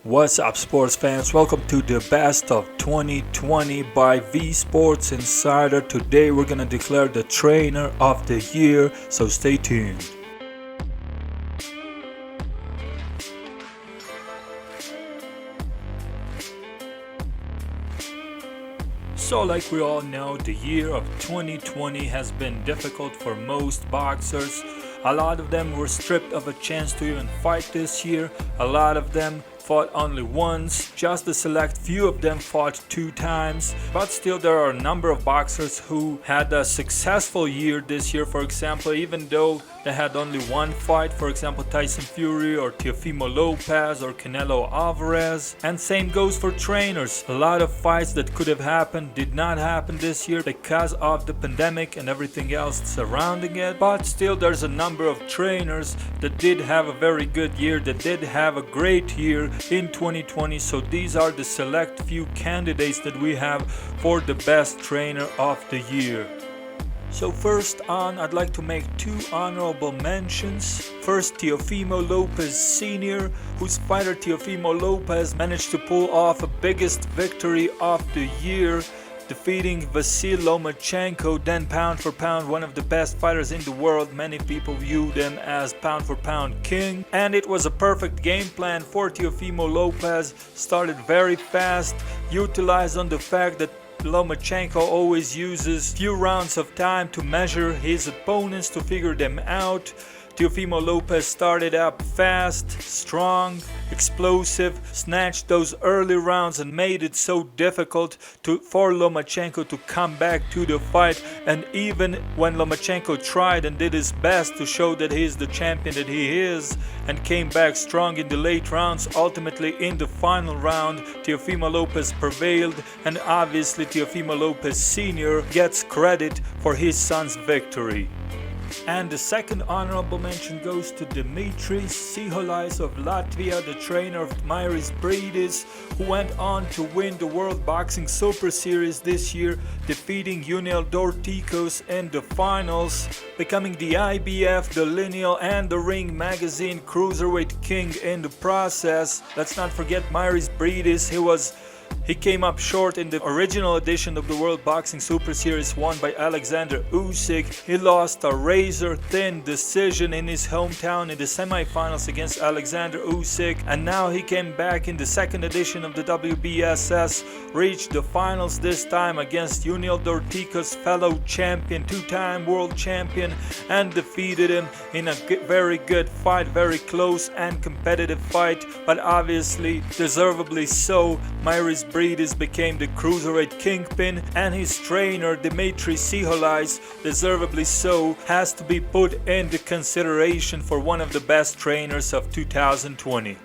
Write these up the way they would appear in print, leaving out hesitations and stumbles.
What's up, sports fans? Welcome to the best of 2020 by V SPORTZ INSIDER. Today we're gonna declare the trainer of the year, so stay tuned. So like we all know, the year of 2020 has been difficult for most boxers. A lot of them were stripped of a chance to even fight this year. A lot of them fought only once. Just a select few of them fought 2 times. But still there are a number of boxers who had a successful year this year. For example, even though they had only one fight, for example Tyson Fury or Teofimo Lopez or Canelo Alvarez. And same goes for trainers. A lot of fights that could have happened did not happen this year because of the pandemic and everything else surrounding it. But still there's a number of trainers that did have a very good year, that did have a great year in 2020. So these are the select few candidates that we have for the best trainer of the year. So first on, I'd like to make 2 honorable mentions. First, Teofimo Lopez Sr., whose fighter Teofimo Lopez managed to pull off a biggest victory of the year, defeating Vasyl Lomachenko, then pound for pound one of the best fighters in the world. Many people view them as pound for pound king. And it was a perfect game plan for Teofimo Lopez. Started very fast, utilized on the fact that Lomachenko always uses few rounds of time to measure his opponents, to figure them out. Teofimo Lopez started up fast, strong, explosive, snatched those early rounds and made it so difficult for Lomachenko to come back to the fight. And even when Lomachenko tried and did his best to show that he is the champion that he is and came back strong in the late rounds, ultimately in the final round Teofimo Lopez prevailed, and obviously Teofimo Lopez Sr. gets credit for his son's victory. And the second honorable mention goes to Dimitris Siholais of Latvia, the trainer of Mairis Briedis, who went on to win the World Boxing Super Series this year, defeating Junior Dorticos in the finals, becoming the IBF, the Lineal and the Ring Magazine Cruiserweight King in the process. Let's not forget Mairis Briedis. He came up short in the original edition of the World Boxing Super Series, won by Alexander Usyk. He lost a razor-thin decision in his hometown in the semifinals against Alexander Usyk, and now he came back in the second edition of the WBSS, reached the finals this time against Junior Dorticos, fellow champion, 2-time world champion, and defeated him in a very good fight, very close and competitive fight, but obviously deservedly so. Mairis Briedis became the cruiserweight kingpin, and his trainer Dimitris Siholais, deservedly so, has to be put into consideration for one of the best trainers of 2020.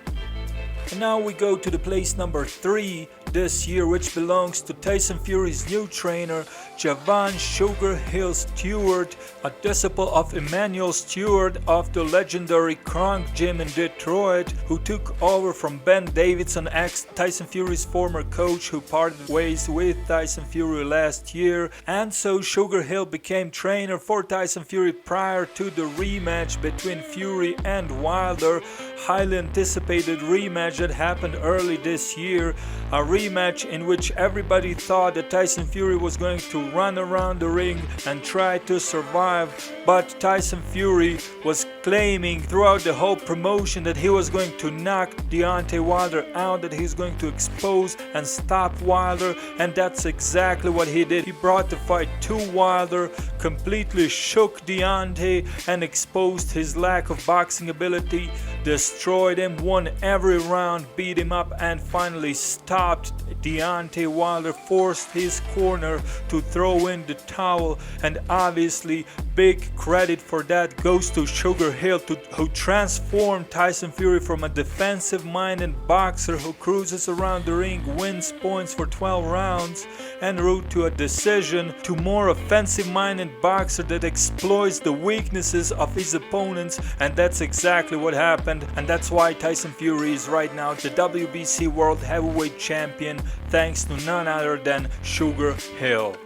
And now we go to the place number 3 this year, which belongs to Tyson Fury's new trainer, Javan Sugar Hill Stewart, a disciple of Emmanuel Stewart of the legendary Kronk Gym in Detroit, who took over from Ben Davidson, ex-Tyson Fury's former coach, who parted ways with Tyson Fury last year. And so Sugar Hill became trainer for Tyson Fury prior to the rematch between Fury and Wilder, highly anticipated rematch that happened early this year, a rematch in which everybody thought that Tyson Fury was going to run around the ring and try to survive, but Tyson Fury was claiming throughout the whole promotion that he was going to knock Deontay Wilder out, that he's going to expose and stop Wilder, and that's exactly what he did. He brought the fight to Wilder, completely shook Deontay and exposed his lack of boxing ability, destroyed him, won every round, beat him up, and finally stopped Deontay Wilder, forced his corner to throw in the towel. And obviously big credit for that goes to Sugar Hill, who transformed Tyson Fury from a defensive-minded boxer who cruises around the ring, wins points for 12 rounds, en route to a decision, to more offensive-minded boxer that exploits the weaknesses of his opponents. And that's exactly what happened, and that's why Tyson Fury is right now the WBC World Heavyweight Champion, thanks to none other than Sugar Hill.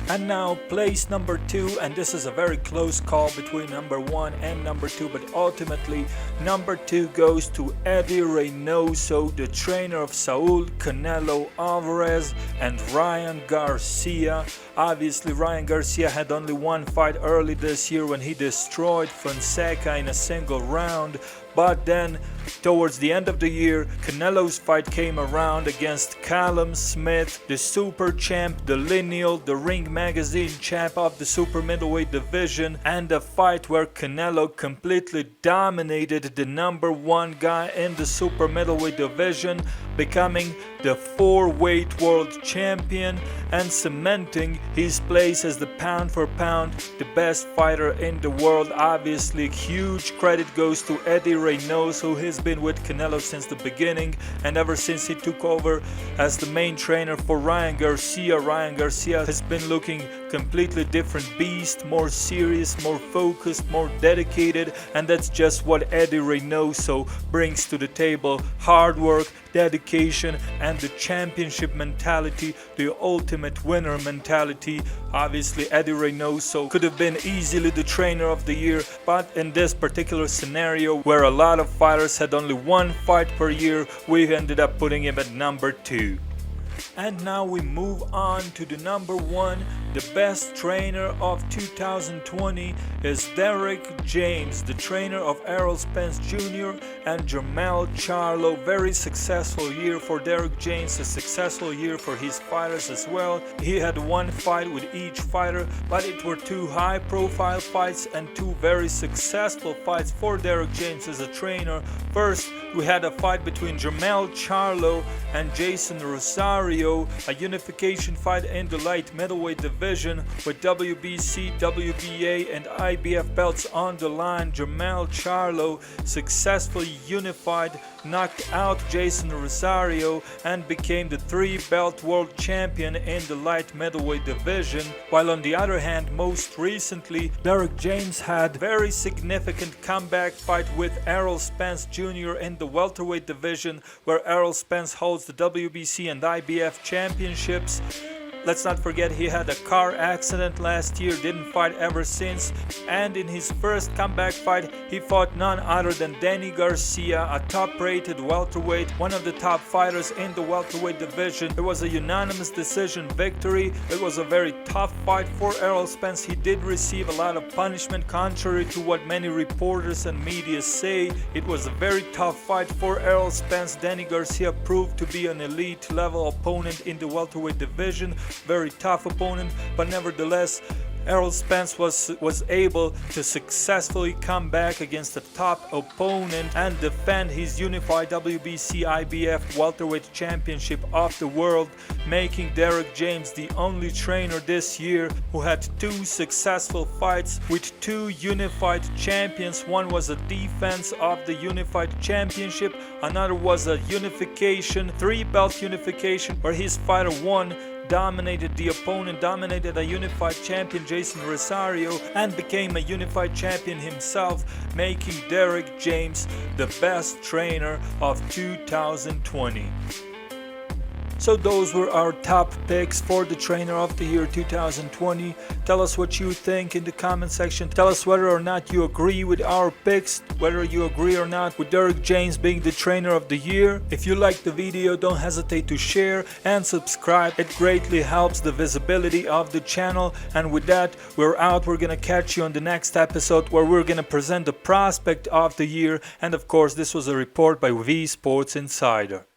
And now place number 2, and this is a very close call between number 1 and number 2, but ultimately number 2 goes to Eddie Reynoso, the trainer of Saul Canelo Alvarez and Ryan Garcia. Obviously Ryan Garcia had only one fight early this year when he destroyed Fonseca in a single round, but then towards the end of the year, Canelo's fight came around against Callum Smith, the super champ, the lineal, the Ring Magazine champ of the super middleweight division, and a fight where Canelo completely dominated the number 1 guy in the super middleweight division, becoming the 4-weight world champion and cementing his place as the pound for pound the best fighter in the world. Obviously huge credit goes to Eddie Reynoso, who has been with Canelo since the beginning, and ever since he took over as the main trainer for Ryan Garcia. Ryan Garcia has been looking completely different beast, more serious, more focused, more dedicated, and that's just what Eddie Reynoso brings to the table. Hard work, dedication, and the championship mentality, the ultimate winner mentality. Obviously Eddie Reynoso could have been easily the trainer of the year, but in this particular scenario where a lot of fighters had only one fight per year, we ended up putting him at number 2. And now we move on to the number 1. The best trainer of 2020 is Derek James, the trainer of Errol Spence Jr. and Jermell Charlo. Very successful year for Derek James, a successful year for his fighters as well. He had one fight with each fighter, but it were 2 high-profile fights and 2 very successful fights for Derek James as a trainer. First, we had a fight between Jermell Charlo and Jason Rosario, a unification fight in the light middleweight division with WBC, WBA and IBF belts on the line. Jermell Charlo successfully unified, knocked out Jason Rosario and became the 3-belt world champion in the light middleweight division, while on the other hand, most recently Derek James had very significant comeback fight with Errol Spence Jr. in the welterweight division, where Errol Spence holds the WBC and IBF championships. Let's not forget he had a car accident last year, didn't fight ever since, and in his first comeback fight he fought none other than Danny Garcia, a top-rated welterweight, one of the top fighters in the welterweight division. It was a unanimous decision victory. It was a very tough fight for Errol Spence. He did receive a lot of punishment, contrary to what many reporters and media say. It was a very tough fight for Errol Spence. Danny Garcia proved to be an elite level opponent in the welterweight division. Very tough opponent, but nevertheless Errol Spence was able to successfully come back against a top opponent and defend his unified WBC IBF welterweight championship of the world, making Derek James the only trainer this year who had 2 successful fights with 2 unified champions. One was a defense of the unified championship, another was a unification, 3-belt unification, where his fighter won, dominated the opponent, dominated a unified champion Jason Rosario, and became a unified champion himself, making Derek James the best trainer of 2020. So those were our top picks for the trainer of the year 2020. Tell us what you think in the comment section. Tell us whether or not you agree with our picks, whether you agree or not with Derek James being the trainer of the year. If you liked the video, don't hesitate to share and subscribe. It greatly helps the visibility of the channel. And with that, we're out. We're gonna catch you on the next episode, where we're gonna present the prospect of the year. And of course, this was a report by V Sports Insider.